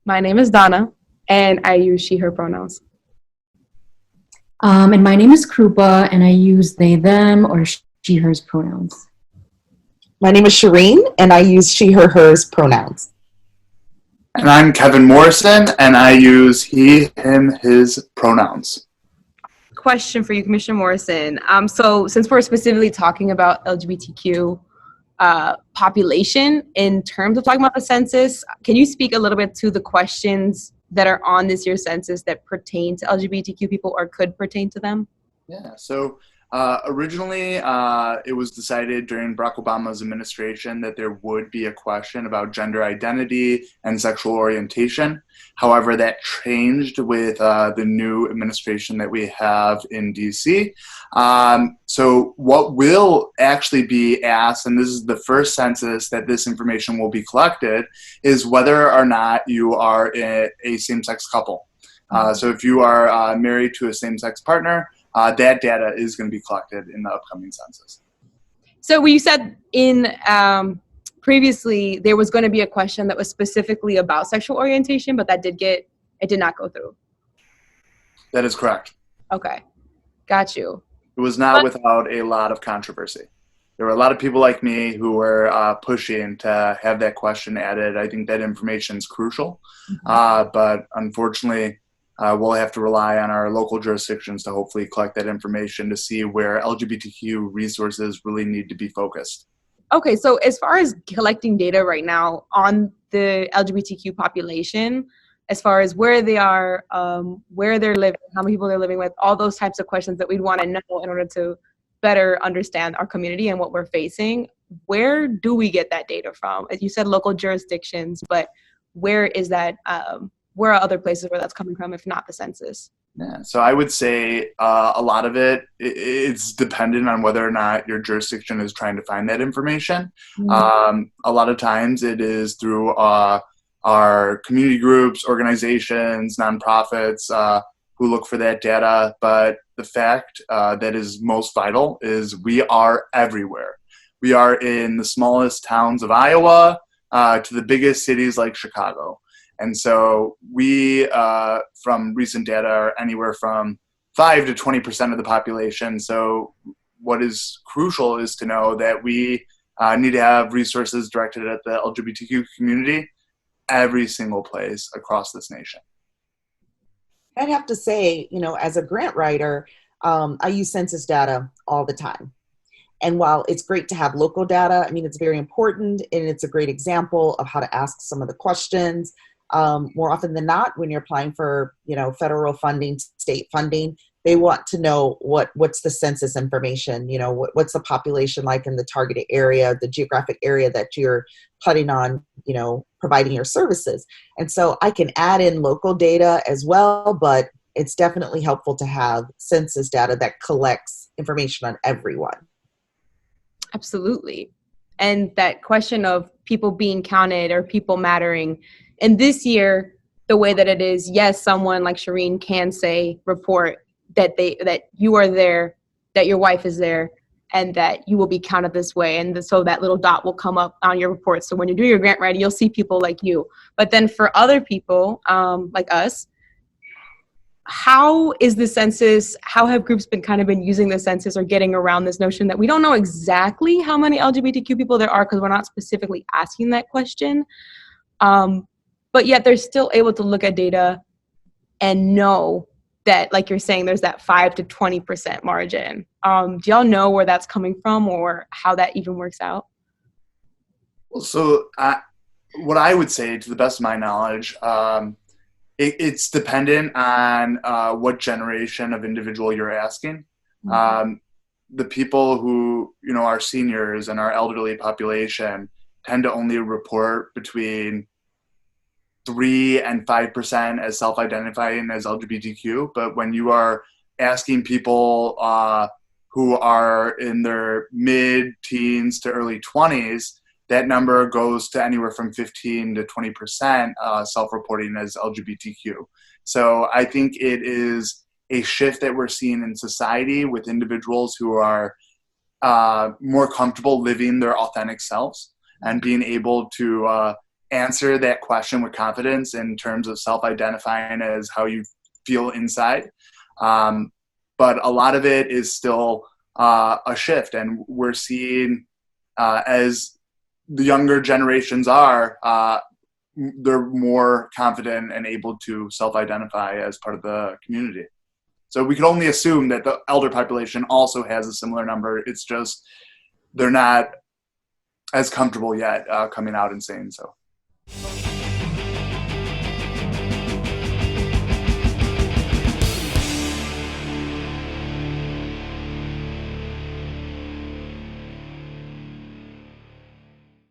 My name is Donna, and I use she, her pronouns. And my name is Krupa, and I use they, them, or she, hers pronouns. My name is Sherrine, and I use she, her, hers pronouns. And I'm Kevin Morrison, and I use he, him, his pronouns. Question for you, Commissioner Morrison. So since we're specifically talking about LGBTQ population in terms of talking about the census, can you speak a little bit to the questions that are on this year's census that pertain to LGBTQ people or could pertain to them? Yeah, so originally it was decided during Barack Obama's administration that there would be a question about gender identity and sexual orientation. However, that changed with the new administration that we have in DC. So what will actually be asked, and this is the first census that this information will be collected, is whether or not you are a same-sex couple. So if you are married to a same-sex partner, that data is going to be collected in the upcoming census. So you said in previously there was going to be a question that was specifically about sexual orientation, but it did not go through. That is correct. Okay, got you. It was not without a lot of controversy. There were a lot of people like me who were pushing to have that question added. I think that information is crucial, but unfortunately, we'll have to rely on our local jurisdictions to hopefully collect that information to see where LGBTQ resources really need to be focused. Okay, so as far as collecting data right now on the LGBTQ population, as far as where they are, where they're living, how many people they're living with, all those types of questions that we'd want to know in order to better understand our community and what we're facing, where do we get that data from? As you said, local jurisdictions, but where is that? Where are other places where that's coming from, if not the census? Yeah, so I would say a lot of it's dependent on whether or not your jurisdiction is trying to find that information. A lot of times it is through our community groups, organizations, nonprofits who look for that data. But the fact that is most vital is we are everywhere. We are in the smallest towns of Iowa to the biggest cities like Chicago. And so we, from recent data, are anywhere from 5 to 20% of the population. So what is crucial is to know that we need to have resources directed at the LGBTQ community every single place across this nation. I'd have to say, as a grant writer, I use census data all the time. And while it's great to have local data, it's very important, and it's a great example of how to ask some of the questions. More often than not, when you're applying for, federal funding, state funding, they want to know what's the census information, what's the population like in the targeted area, the geographic area that you're planning on, providing your services. And so I can add in local data as well, but it's definitely helpful to have census data that collects information on everyone. Absolutely. And that question of people being counted or people mattering. And this year, the way that it is, yes, someone like Sherrine can report that you are there, that your wife is there, and that you will be counted this way. And so that little dot will come up on your report. So when you do your grant writing, you'll see people like you. But then for other people like us, how is the census, how have groups been using the census or getting around this notion that we don't know exactly how many LGBTQ people there are because we're not specifically asking that question? But yet they're still able to look at data and know that, like you're saying, there's that 5 to 20% margin. Do y'all know where that's coming from or how that even works out? Well, so what I would say, to the best of my knowledge, it's dependent on what generation of individual you're asking. The people who, are seniors and our elderly population tend to only report between 3 and 5% as self-identifying as LGBTQ. But when you are asking people who are in their mid-teens to early 20s, that number goes to anywhere from 15 to 20% self-reporting as LGBTQ. So I think it is a shift that we're seeing in society with individuals who are more comfortable living their authentic selves and being able to answer that question with confidence in terms of self-identifying as how you feel inside. But a lot of it is still a shift, and we're seeing as the younger generations are, they're more confident and able to self-identify as part of the community. So we can only assume that the elder population also has a similar number. It's just they're not as comfortable yet coming out and saying so.